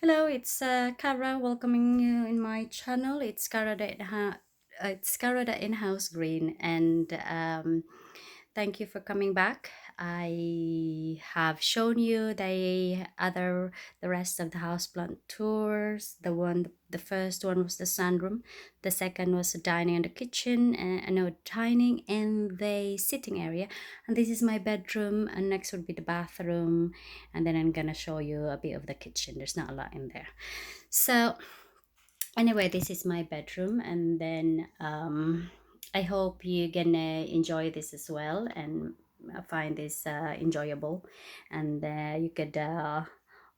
Hello, it's Cara welcoming you in my channel. It's Cara.inhousegreen, and thank you for coming back. I have shown you the rest of the houseplant tours. The first one was the sunroom. The second was the dining and the kitchen, and no, dining and the sitting area. And this is my bedroom, and next would be the bathroom, and then I'm gonna show you a bit of the kitchen. There's not a lot in there. So anyway, this is my bedroom, and then I hope you're gonna enjoy this as well and find this enjoyable. And you could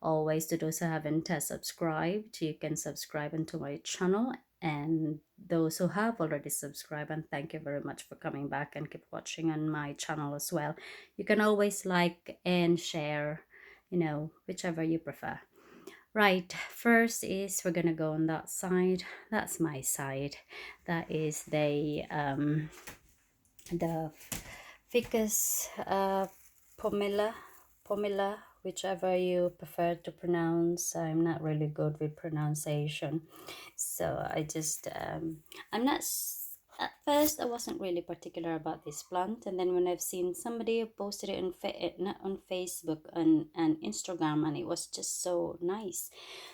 always, to those who haven't subscribed, you can subscribe into my channel, and those who have already subscribed, and thank you very much for coming back and keep watching on my channel as well. You can always like and share, whichever you prefer. Right, first is we're gonna go on that side. That's my side. That is the ficus pomila, whichever you prefer to pronounce. I'm not really good with pronunciation, so I'm not at first I wasn't really particular about this plant, and then when I've seen somebody posted it not on Facebook and Instagram, and it was just so nice,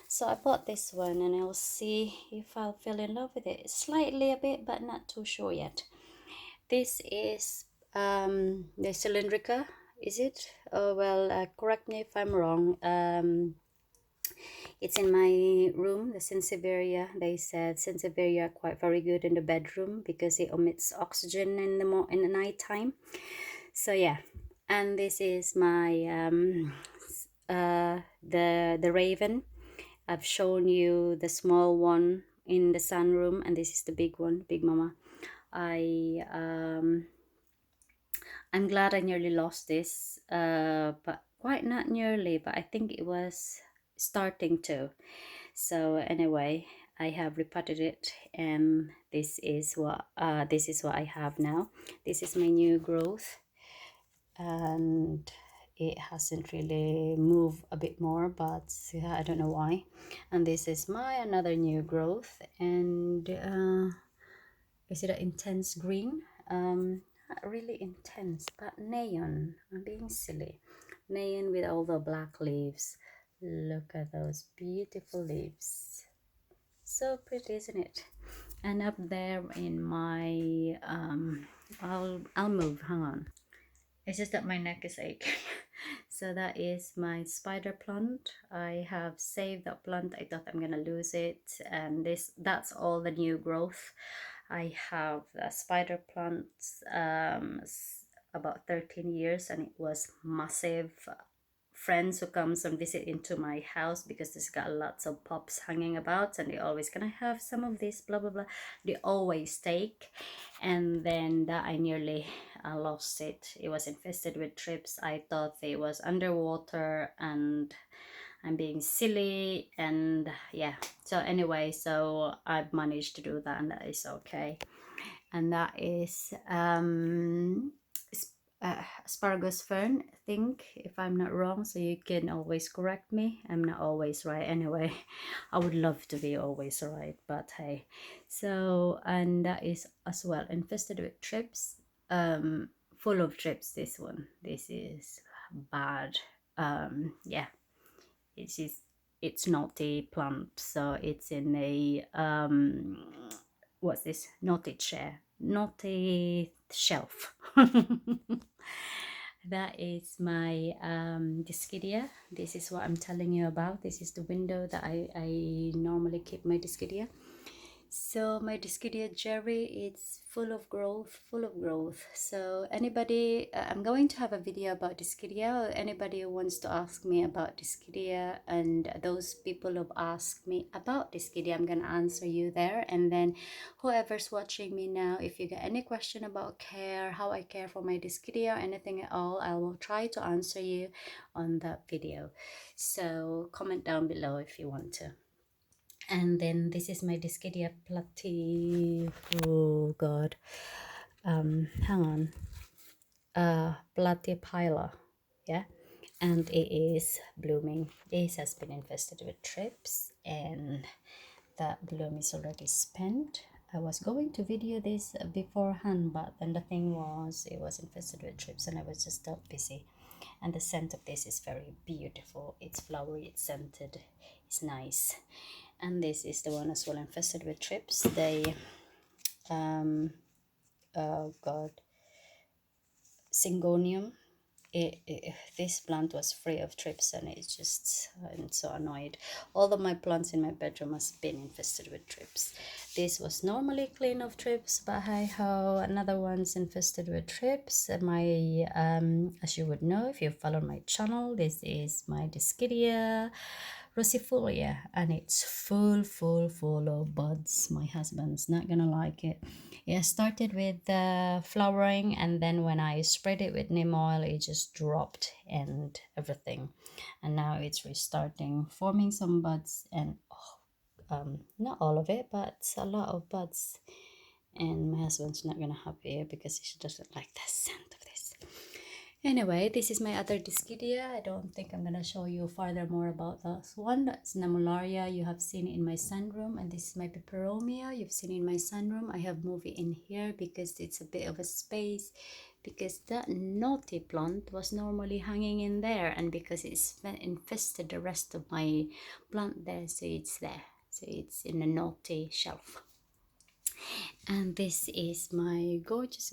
so I bought this one, and I'll see if I'll fall in love with it slightly a bit, but not too sure yet. This is the cylindrica, is it? Oh well, correct me if I'm wrong. It's in my room, the Sansevieria. They said Sansevieria are quite very good in the bedroom because it emits oxygen in the night time. So yeah, and this is my the raven. I've shown you the small one in the sunroom, and this is the big one, Big Mama. I'm glad I nearly lost this, but quite not nearly, but I think it was starting to. So anyway, I have repotted it, and this is what I have now. This is my new growth, and it hasn't really moved a bit more, but I don't know why. And this is my another new growth, and is it an intense green? Not really intense, but neon. I'm being silly. Neon with all the black leaves. Look at those beautiful leaves. So pretty, isn't it? And up there in my I'll move. Hang on. It's just that my neck is aching. So that is my spider plant. I have saved that plant. I thought I'm gonna lose it, and that's all the new growth. I have a spider plant about 13 years, and it was massive. Friends who comes and visit into my house, because there's got lots of pops hanging about, and they always, can I have some of this, blah blah blah, they always take. And then that I nearly lost it. It was infested with thrips. I thought it was underwater, and I'm being silly, and yeah. So anyway, so I've managed to do that, and that is okay. And that is asparagus fern, I think, if I'm not wrong. So you can always correct me. I'm not always right anyway. I would love to be always right, but hey. So, and that is as well infested with thrips, full of thrips. This is bad. Yeah, it's not a plant, so it's in a what's this, not a chair, not a shelf. That is my discidia. This is what I'm telling you about. This is the window that I normally keep my discidia. So my discidia Jerry, it's full of growth, full of growth. So anybody, I'm going to have a video about discidia. Anybody who wants to ask me about discidia, and those people who've asked me about discidia, I'm gonna answer you there. And then whoever's watching me now, if you get any question about care, how I care for my discidia, anything at all, I will try to answer you on that video. So comment down below if you want to. And then this is my discidia platy, oh god, hang on, platypila, yeah. and it is blooming. This has been infested with thrips, and that bloom is already spent. I was going to video this beforehand, but then the thing was it was infested with thrips and I was just so busy. And the scent of this is very beautiful. It's flowery, it's scented, it's nice. And this is the one as well, infested with thrips. They oh god, Syngonium. This plant was free of thrips, and I'm so annoyed. All of my plants in my bedroom has been infested with thrips. This was normally clean of thrips, but hi ho, another one's infested with thrips. My as you would know if you follow my channel, this is my Dischidia rosifolia, and it's full of buds. My husband's not gonna like it. It started with flowering, and then when I sprayed it with neem oil, it just dropped and everything, and now it's restarting, forming some buds, and not all of it, but a lot of buds. And my husband's not gonna have it because he doesn't like the scent of this. Anyway, this is my other Dischidia. I don't think I'm gonna show you further more about this one. That's Namularia. You have seen it in my sunroom, and this is my Peperomia. You've seen it in my sunroom. I have moved it in here because it's a bit of a space, because that naughty plant was normally hanging in there, and because it's infested the rest of my plant there, so it's there. So it's in a naughty shelf. And this is my gorgeous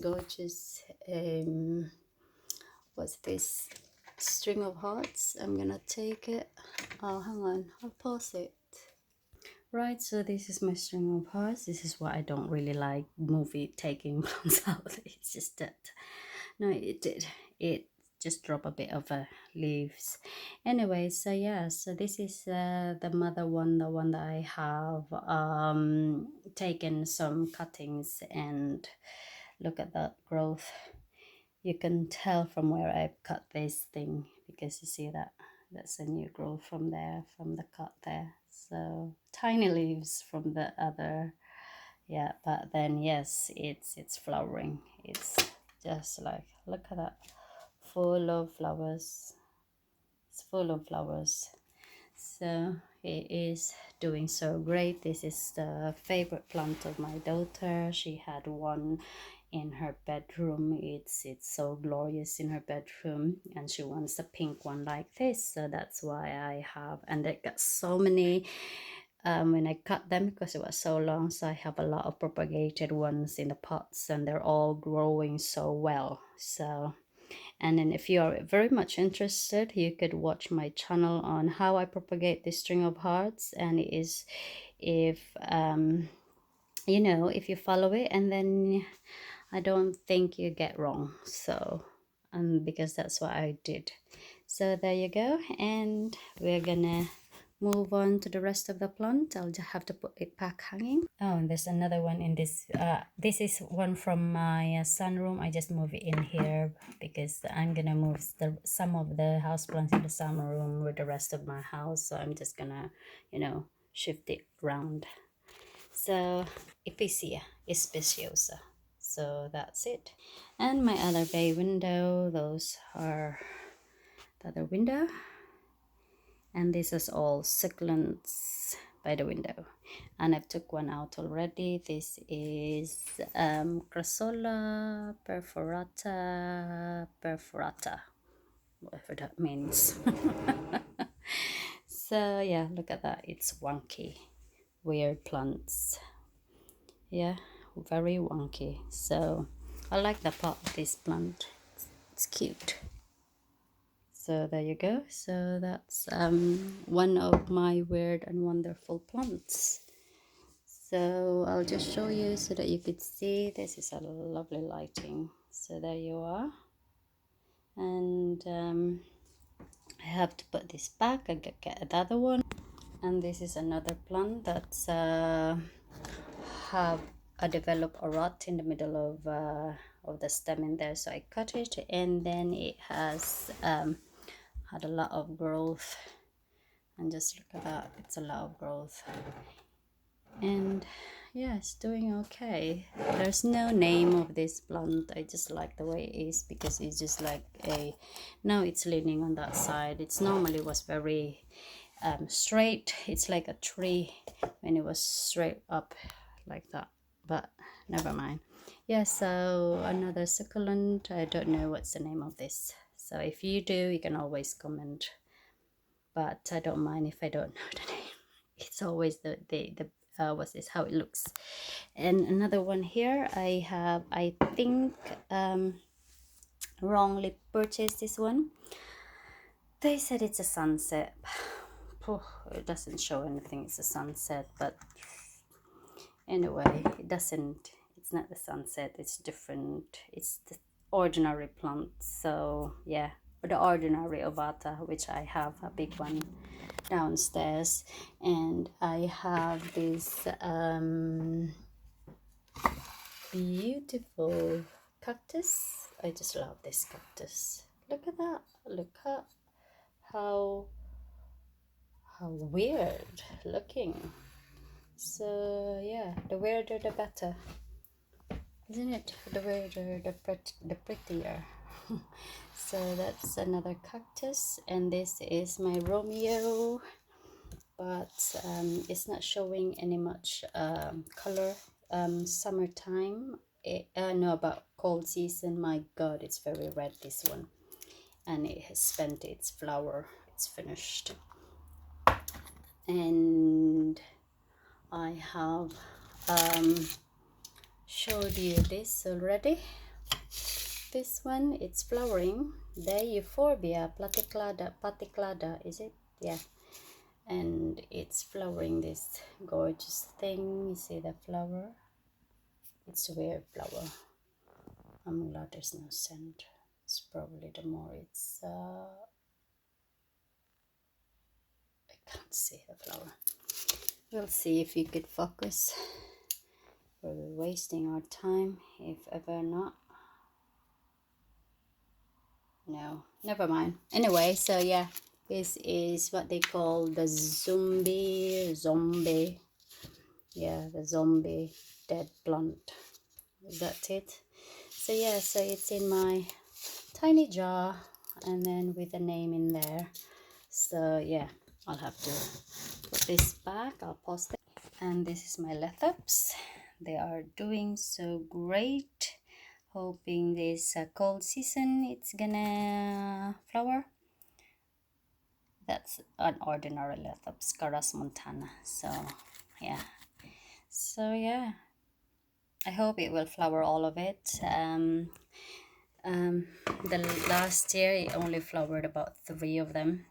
what's this, string of hearts. I'm gonna take it. Oh, hang on, I'll pause it. Right, so this is my string of hearts. This is what I don't really like, movie taking plants out. It's just that no, it did, it just drop a bit of leaves. Anyway, so yeah, so this is the mother one, the one that I have taken some cuttings, and look at that growth. You can tell from where I've cut this thing, because you see that that's a new growth from there, from the cut there. So tiny leaves from the other, yeah, but then yes, it's flowering. It's just like, look at that, full of flowers. It's full of flowers. So it is doing so great. This is the favorite plant of my daughter. She had one in her bedroom. It's so glorious in her bedroom, and she wants a pink one like this, so that's why I have. And they got so many when I cut them, because it was so long, so I have a lot of propagated ones in the pots, and they're all growing so well. So, and then if you are very much interested, you could watch my channel on how I propagate this string of hearts. And it is, if you know, if you follow it, and then I don't think you get wrong. So, because that's what I did. So there you go, and we're gonna move on to the rest of the plant. I'll just have to put it back hanging. Oh, and there's another one in this. This is one from my sunroom. I just move it in here because I'm gonna move some of the house plants in the summer room with the rest of my house. So I'm just gonna, you know, shift it around. So Epicea is speciosa. So that's it. And my other bay window, those are the other window. And this is all succulents by the window. And I've took one out already. This is Crassula perforata, whatever that means. So yeah, look at that. It's wonky, weird plants. Yeah, very wonky. So I like the pot of this plant. It's cute. So there you go. So that's one of my weird and wonderful plants. So I'll just show you so that you could see. This is a lovely lighting. So there you are. And I have to put this back. I get another one. And this is another plant that's have a developed a rot in the middle of the stem in there. So I cut it, and then it has had a lot of growth. And just look at that, it's a lot of growth. And yeah, it's doing okay. There's no name of this plant. I just like the way it is because it's just like a, now it's leaning on that side. It's normally was very straight. It's like a tree when it was straight up like that, but never mind. Yeah, so another succulent. I don't know what's the name of this, so if you do, you can always comment, but I don't mind if I don't know the name. It's always the what's this, how it looks. And another one here, I have, I think, wrongly purchased this one. They said it's a sunset. It doesn't show anything it's a sunset, but anyway, it doesn't, it's not the sunset, it's different, it's the ordinary plant. So yeah, the ordinary ovata, which I have a big one downstairs, and I have this beautiful cactus. I just love this cactus. Look at that, look at how weird looking. So yeah, the weirder the better, isn't it? The weirder the prettier. So that's another cactus, and this is my Romeo, but it's not showing any much color. Summertime, no, about cold season, my god, it's very red, this one, and it has spent its flower, it's finished. And I have showed you this already. This one, it's flowering, the Euphorbia platyclada, is it? Yeah, and it's flowering this gorgeous thing. You see the flower? It's a weird flower. I'm glad there's no scent. It's probably the more it's I can't see the flower. We'll see if you could focus. We're wasting our time, if ever not. No, never mind. Anyway, so yeah, this is what they call the zombie. Yeah, the zombie dead plant. Is that it? So yeah, so it's in my tiny jar, and then with a name in there. So yeah, I'll have to put this back. I'll post it. And this is my lettups. They are doing so great. Hoping this cold season it's gonna flower. That's an ordinary lettups, Caras montana. So yeah, I hope it will flower all of it. The last year it only flowered about 3 of them,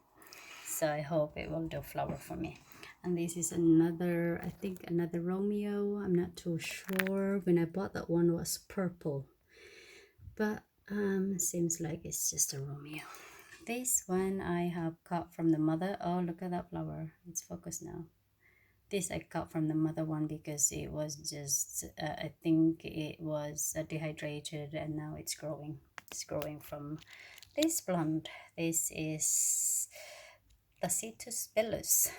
so I hope it will do flower for me. And this is another, I think another Romeo. I'm not too sure. When I bought that one was purple, but seems like it's just a Romeo. This one I have cut from the mother. Oh, look at that flower, it's focused now. This I cut from the mother one because it was just I think it was dehydrated, and now it's growing. It's growing from this plant. This is Tacitus bellus.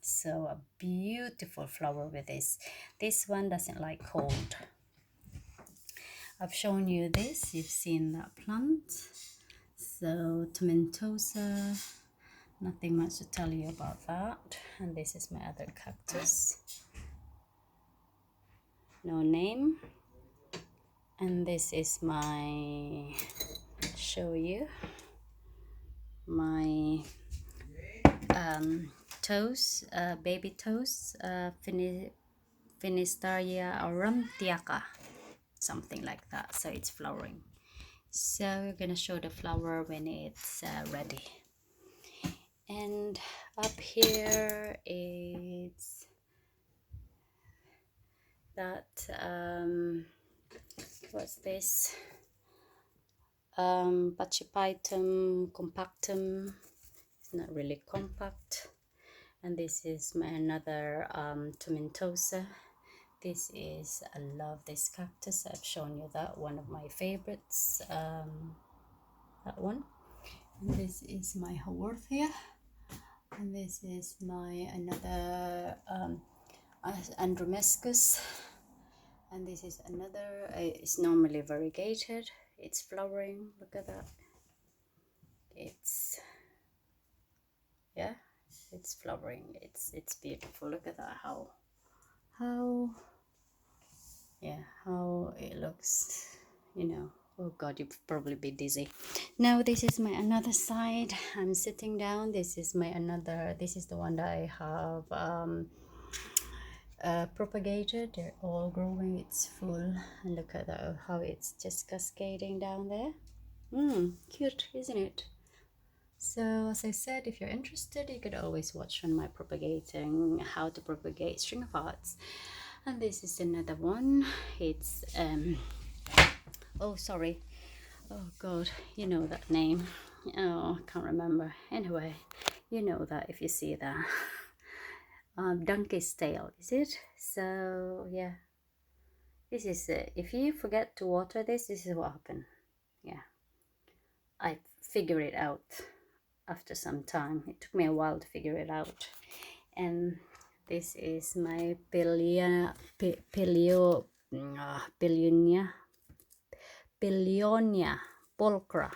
So a beautiful flower with this. This one doesn't like cold. I've shown you this, you've seen that plant. So tomentosa, nothing much to tell you about that. And this is my other cactus, no name. And this is my, show you my toes, baby toes, Finistaria aurantiaca, something like that. So it's flowering. So we're gonna show the flower when it's ready. And up here it's that what's this, Pachypitum compactum. It's not really compact. And this is my another tomentosa. This is, I love this cactus. I've shown you that, one of my favorites, that one. And this is my Haworthia, and this is my another Andromescus, and this is another. It's normally variegated. It's flowering. Look at that. It's, yeah, it's flowering. It's beautiful. Look at that. How yeah, how it looks, you know. Oh god, you'd probably be dizzy. Now this is my another side. I'm sitting down. This is my another. This is the one that I have propagated. They're all growing. It's full, and look at that, how it's just cascading down there. Cute, isn't it? So as I said, if you're interested, you could always watch on my propagating, how to propagate string of hearts. And this is another one. It's oh sorry, oh god, you know that name. Oh, I can't remember. Anyway, you know that if you see that. Donkey's tail, is it? So yeah, this is if you forget to water this is what happened. Yeah, I figured it out after some time. It took me a while to figure it out. And this is my Billionia pulchra.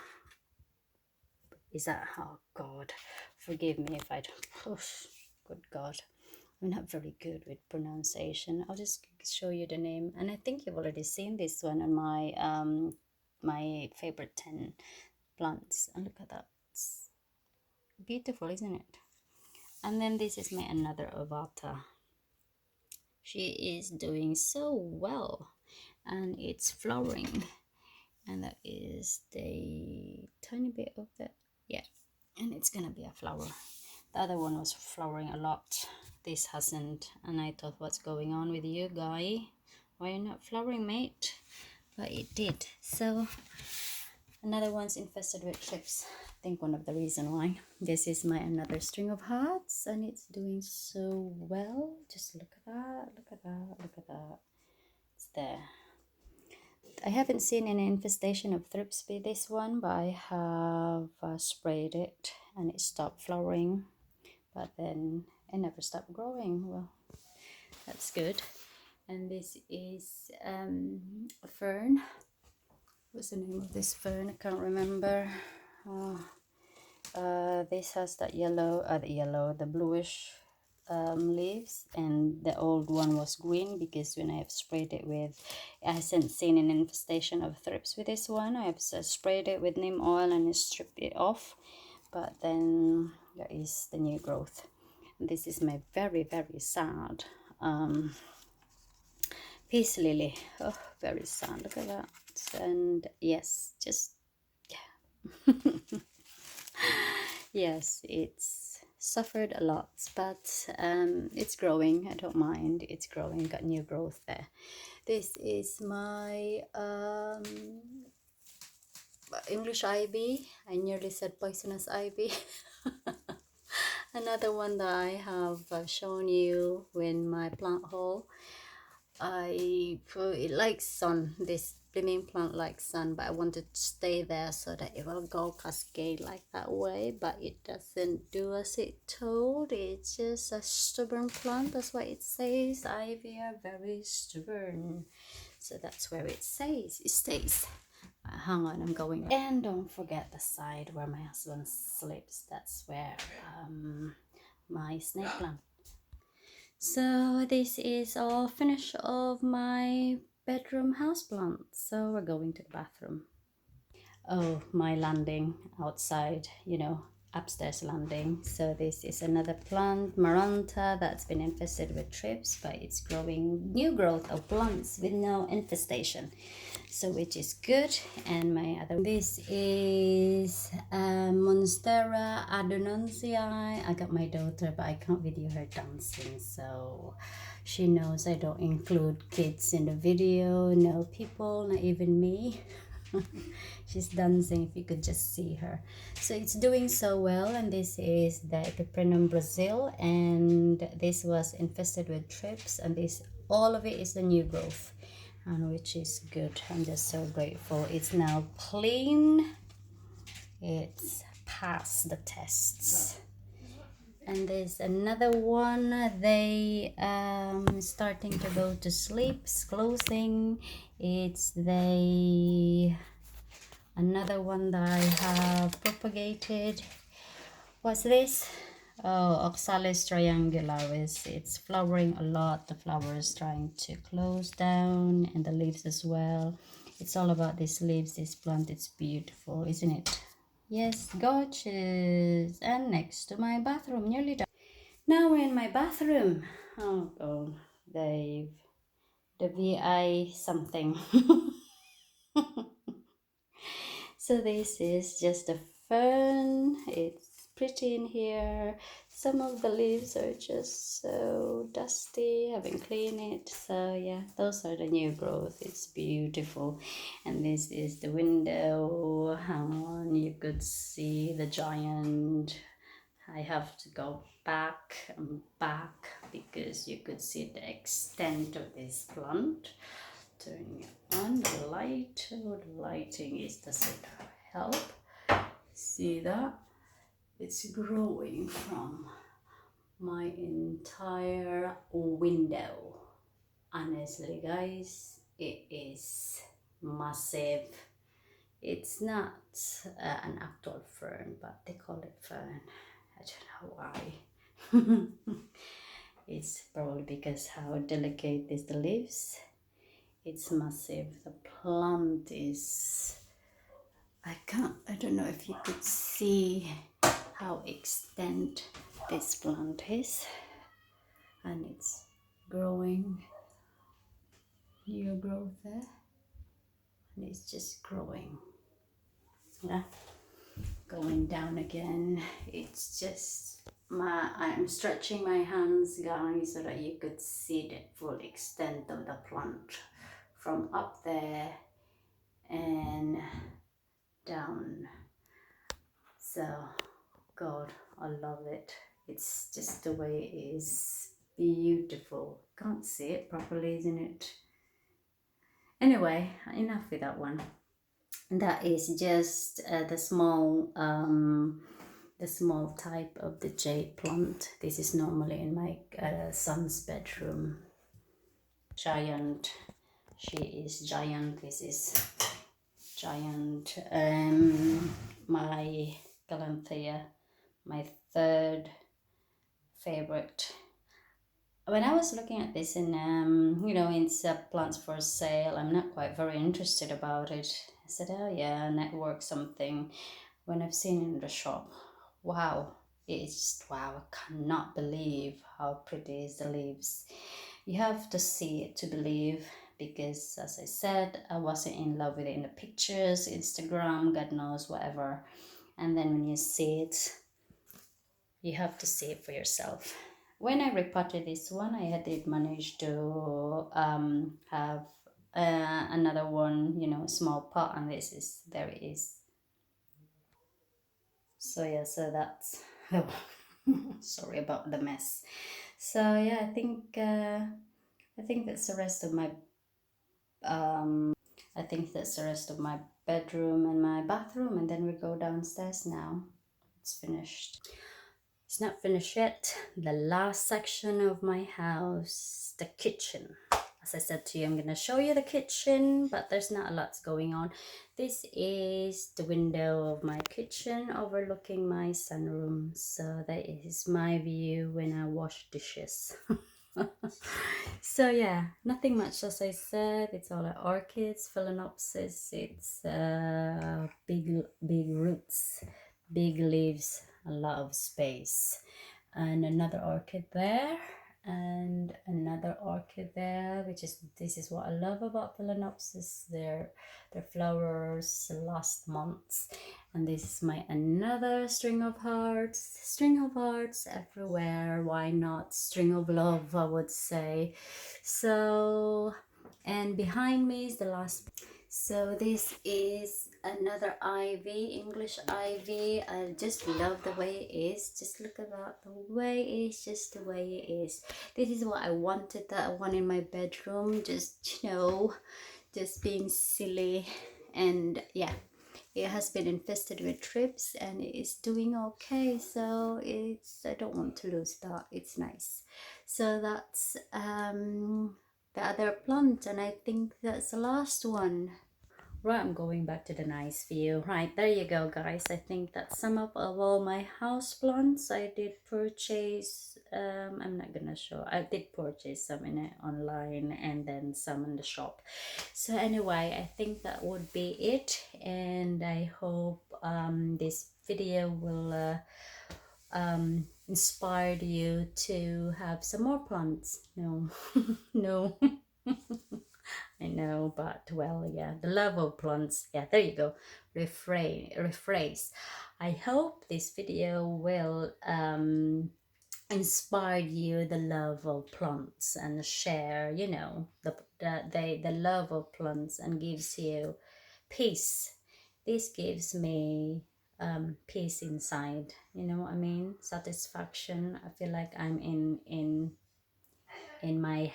Is that, oh god, forgive me if I don't, oh, good god, I'm not very good with pronunciation. I'll just show you the name, and I think you've already seen this one on my my favorite 10 plants. And look at that, it's beautiful, isn't it? And then this is my another ovata. She is doing so well, and it's flowering, and that is the tiny bit of that, yeah, and it's gonna be a flower. The other one was flowering a lot, this hasn't, and I thought, what's going on with you, guy? Why are you not flowering, mate? But it did. So another one's infested with chips. I think one of the reason why. This is my another string of hearts, and it's doing so well. Just look at that, look at that, look at that. It's there. I haven't seen any infestation of thrips with this one, but I have sprayed it and it stopped flowering, but then it never stopped growing. Well, that's good. And this is a fern. What's the name of this fern? I can't remember. This has that yellow, the bluish leaves, and the old one was green because when I have sprayed it with, I hasn't seen an infestation of thrips with this one. I have sprayed it with neem oil and stripped it off, but then there is the new growth. This is my very, very sad peace lily. Oh, very sad. Look at that. And yes, just yeah. Yes, it's suffered a lot, but it's growing. I don't mind. It's growing. Got new growth there. This is my English ivy. I nearly said poisonous ivy. Another one that I have shown you in my plant haul. It likes sun. This blooming plant likes sun, but I wanted to stay there so that it will go cascade like that way, but it doesn't do as it told. It's just a stubborn plant. That's what it says. Ivy are very stubborn, so that's where it says it stays. Hang on, I'm going. And don't forget the side where my husband sleeps. That's where my snake plant. So this is all finish of my bedroom houseplant. So we're going to the bathroom. Oh, my landing outside, you know, upstairs landing. So this is another plant, Maranta, that's been infested with thrips, but it's growing new growth of plants with no infestation, so which is good. And my other, this is Monstera adonantii. I got my daughter, but I can't video her dancing, so she knows I don't include kids in the video, no people, not even me. She's dancing, if you could just see her. So it's doing so well, and this is the Epiprenum Brazil, and this was infested with thrips, and this, all of it is the new growth, and which is good. I'm just so grateful. It's now clean. It's passed the tests. And there's another one. They starting to go to sleep. It's closing. It's another one that I have propagated. What's this? Oh, Oxalis triangularis. It's flowering a lot. The flower is trying to close down, and the leaves as well. It's all about these leaves, this plant. It's beautiful, isn't it? Yes, gorgeous. And next to my bathroom, nearly done. Now we're in my bathroom. Oh God, Dave. The VI something. So this is just a fern. It's pretty in here. Some of the leaves are just so dusty. I haven't cleaned it. So yeah, those are the new growth. It's beautiful. And this is the window. You could see the giant. I have to go back and back because you could see the extent of this plant. Turning on the light. Oh, the lighting doesn't help. See that? It's growing from my entire window. Honestly, guys, it is massive. It's not an actual fern, but they call it fern. I don't know why. It's probably because how delicate is the leaves. It's massive. The plant is, I don't know if you could see how extent this plant is, and it's growing, new growth there, and it's just growing. Yeah, going down again. It's just I'm stretching my hands, guys, so that you could see the full extent of the plant from up there and down. So God, I love it. It's just the way it is. Beautiful. Can't see it properly, isn't it? Anyway, enough with that one. That is just the small type of the jade plant. This is normally in my son's bedroom. Giant. She is giant. This is giant. My Galanthea, my third favorite. When I was looking at this in in plants for sale, I'm not quite very interested about it. I said, oh yeah, network something. When I've seen it in the shop, wow, it's just wow. I cannot believe how pretty is the leaves. You have to see it to believe, because as I said, I wasn't in love with it in the pictures, Instagram, God knows, whatever. And then when you see it, you have to see it for yourself. When I repotted this one, I did manage to have another one, small pot, and there it is. So yeah, so that's, oh, sorry about the mess. So yeah, I think that's the rest of my I think that's the rest of my bedroom and my bathroom, and then we go downstairs now. It's finished. It's not finished yet. The last section of my house, the kitchen. As I said to you, I'm going to show you the kitchen, but there's not a lot going on. This is the window of my kitchen overlooking my sunroom. So that is my view when I wash dishes. So yeah, nothing much, as I said. It's all orchids, phalaenopsis. It's big roots, big leaves, a lot of space, and another orchid there, and another orchid there, this is what I love about phalaenopsis. Their flowers last months. And this is my another string of hearts everywhere. Why not string of love, I would say. So, and behind me is the last. So this is another ivy, English ivy. I just love the way it is. Just look about the way it is, just the way it is. This is what I wanted, that one in my bedroom. Just, just being silly. And yeah, it has been infested with thrips and it is doing okay, so it's, I don't want to lose that. It's nice. So that's the other plant, and I think that's the last one. Right, I'm going back to the nice view. Right, there you go, guys. I think that's some of all my house plants. I did purchase, I'm not gonna show, I did purchase some in it online and then some in the shop. So anyway, I think that would be it, and I hope this video will inspire you to have some more plants. No, no. I know, but well, yeah, the love of plants. Yeah, there you go. Rephrase. I hope this video will inspire you the love of plants and share, you know, the love of plants, and gives you peace. This gives me peace inside. You know what I mean? Satisfaction. I feel like I'm in my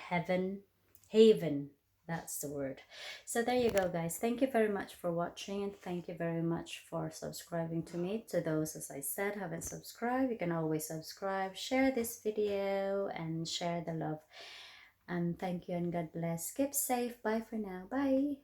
haven, that's the word. So there you go, guys. Thank you very much for watching, and thank you very much for subscribing to me. To those, as I said, haven't subscribed, you can always subscribe, share this video, and share the love. And thank you, and God bless. Keep safe. Bye for now. Bye.